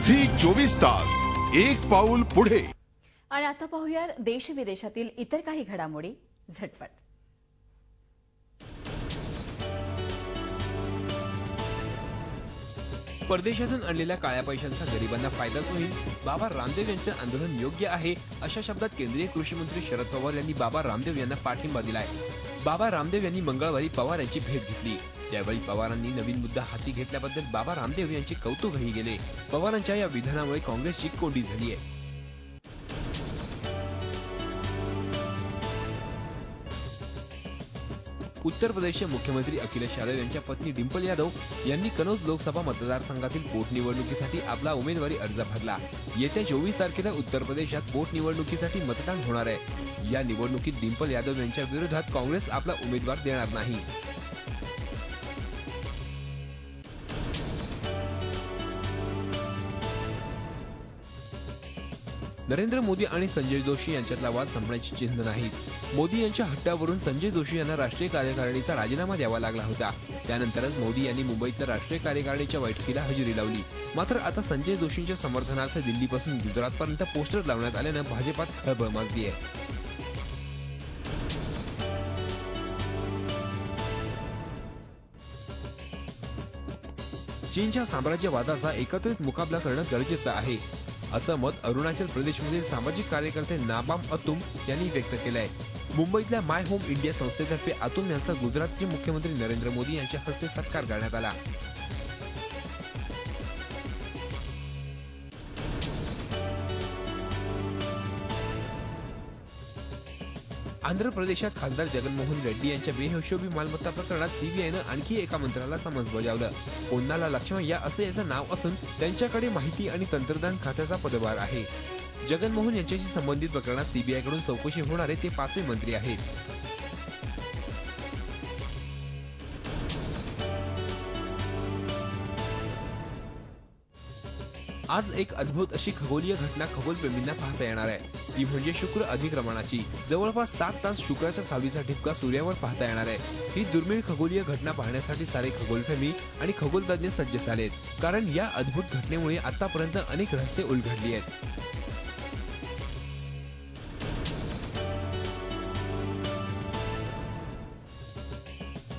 Zee 24 तास एक पाऊल पुढे। आणि आता पाहूया देश विदेशातील इतर काही घडामोडी झटपट। परदेशातून आणलेल्या काळ्या पैशांचा गरिबांना फायदाच होईल। बाबा रामदेव यांचे आंदोलन योग्य आहे अशा शब्दात केंद्रीय कृषी मंत्री शरद पवार यांनी बाबा रामदेव यांना पाठिंबा दिलाय। बाबा रामदेव यांनी मंगळवारी पवार यांची भेट घेतली। त्यावेळी पवारांनी नवीन मुद्दा हाती घेतल्याबद्दल बाबा रामदेव यांचे कौतुकही केले। पवारांच्या या विधानामुळे काँग्रेसची कोंडी झाली आहे। उत्तर प्रदेशचे मुख्यमंत्री अखिलेश यादव यांच्या पत्नी डिंपल यादव यांनी कनौज लोकसभा मतदारसंघातील पोटनिवडणुकीसाठी आपला उमेदवारी अर्ज भरला। येत्या 24 तारखेला उत्तर प्रदेशात पोटनिवडणुकीसाठी मतदान होणार आहे। या निवडणुकीत डिंपल यादव यांच्या विरोधात काँग्रेस आपला उमेदवार देणार नाही। नरेंद्र मोदी आणि संजय जोशी यांच्यातला वाद संपण्याची चिन्ह नाहीत। मोदी यांच्या हट्टावरून संजय जोशी यांना राष्ट्रीय कार्यकारिणीचा राजीनामा द्यावा लागला होता। त्यानंतरच मोदी यांनी मुंबईतल्या राष्ट्रीय कार्यकारिणीच्या बैठकीला हजेरी लावली। मात्र आता संजय जोशींच्या समर्थनार्थ दिल्लीपासून गुजरातपर्यंत पोस्टर लावण्यात आल्यानं भाजपात खळबळ माजली आहे। चीनच्या साम्राज्यवादाचा एकत्रित मुकाबला करणं गरजेचं आहे असं मत अरुणाचल प्रदेशमधील सामाजिक कार्यकर्ते नाबाम अतुम यांनी व्यक्त केलंय। मुंबईतल्या माय होम इंडिया संस्थेतर्फे अतुम यांचा गुजरातचे मुख्यमंत्री नरेंद्र मोदी यांच्या हस्ते सत्कार करण्यात आला। आंध्र प्रदेशात खासदार जगनमोहन रेड्डी यांच्या बेहिशोबी मालमत्ता प्रकरणात सीबीआयनं आणखी एका मंत्र्याला समन्स बजावलं। पोन्नाला लक्ष्मय्या असं याचं नाव असून त्यांच्याकडे माहिती आणि तंत्रज्ञान खात्याचा पदभार आहे। जगनमोहन यांच्याशी संबंधित प्रकरणात सीबीआयकडून चौकशी होणारे ते 5वे मंत्री आहेत। आज एक अद्भुत अशी खगोलीय घटना खगोलप्रेमींना पाहता येणार आहे। ती म्हणजे शुक्र अधिक्रमणाची। जवळपास 7 तास शुक्राच्या सावलीचा ठिपका सूर्यावर पाहता येणार आहे। ही दुर्मिळ खगोलीय घटना पाहण्यासाठी सारे खगोलप्रेमी आणि खगोलतज्ञ सज्ज झालेत, कारण या अद्भुत घटनेमुळे आतापर्यंत अनेक रहस्ये उलगडली आहेत।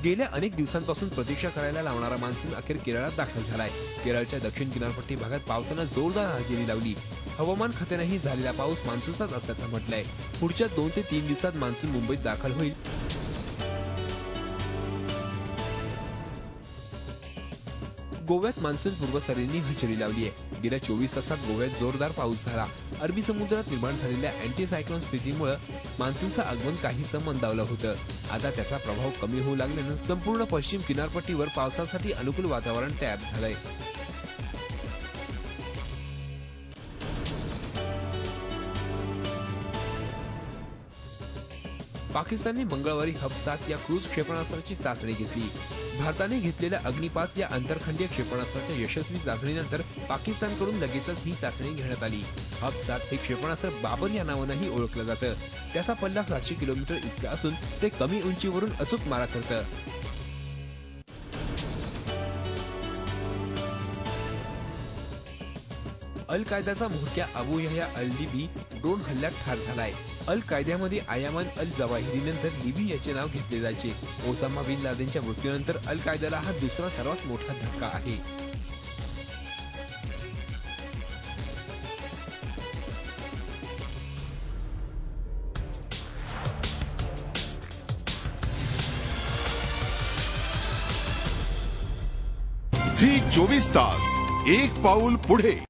गेल्या अनेक दिवसांपासून प्रतीक्षा करायला लावणारा मान्सून अखेर केरळात दाखल झालाय। केरळच्या दक्षिण किनारपट्टी भागात पावसानं जोरदार हजेरी लावली। हवामान खात्यानेही झालेला पाऊस मान्सूनचाच असल्याचं म्हटलंय। पुढच्या 2 ते 3 दिवसात मान्सून मुंबईत दाखल होईल। गोव्यात मान्सून पूर्वसरींनी हजेरी लावली आहे। गेल्या 24 तासात गोव्यात जोरदार पाऊस झाला। अरबी समुद्रात निर्माण झालेल्या अँटी सायक्लोन स्थितीमुळे मान्सूनचं आगमन काहीसं मंदावलं होतं। आता त्याचा प्रभाव कमी होऊ लागल्यानं संपूर्ण पश्चिम किनारपट्टीवर पावसासाठी अनुकूल वातावरण तयार झालंय। पाकिस्तानने मंगळवारी हब-7 या क्रूझ क्षेपणास्त्राची चाचणी घेतली। भारताने घेतलेल्या अग्नि-5 या आंतरखंडीय क्षेपणास्त्राच्या यशस्वी चाचणीनंतर पाकिस्तानकडून लगेचच ही चाचणी घेण्यात आली। हब-7 हे क्षेपणास्त्र बाबर या नावानेही ओळखलं जातं। त्याचा पल्ला 700 किलोमीटर इतका असून ते कमी उंचीवरून अचूक मारा करतं। अल कायदाचा म्होरक्या अबू यहया अल लिबी ड्रोन हल्ल्यात ठार झालाय। अल कायद्यामध्ये आयमन अल जवाहिरीनंतर लिबी याचे नाव घेतले जायचे। ओसामा बिन लादेनच्या मृत्यूनंतर अल कायदाला हा दुसरा सर्वात मोठा धक्का आहे। झी 24 तास एक पाऊल पुढे।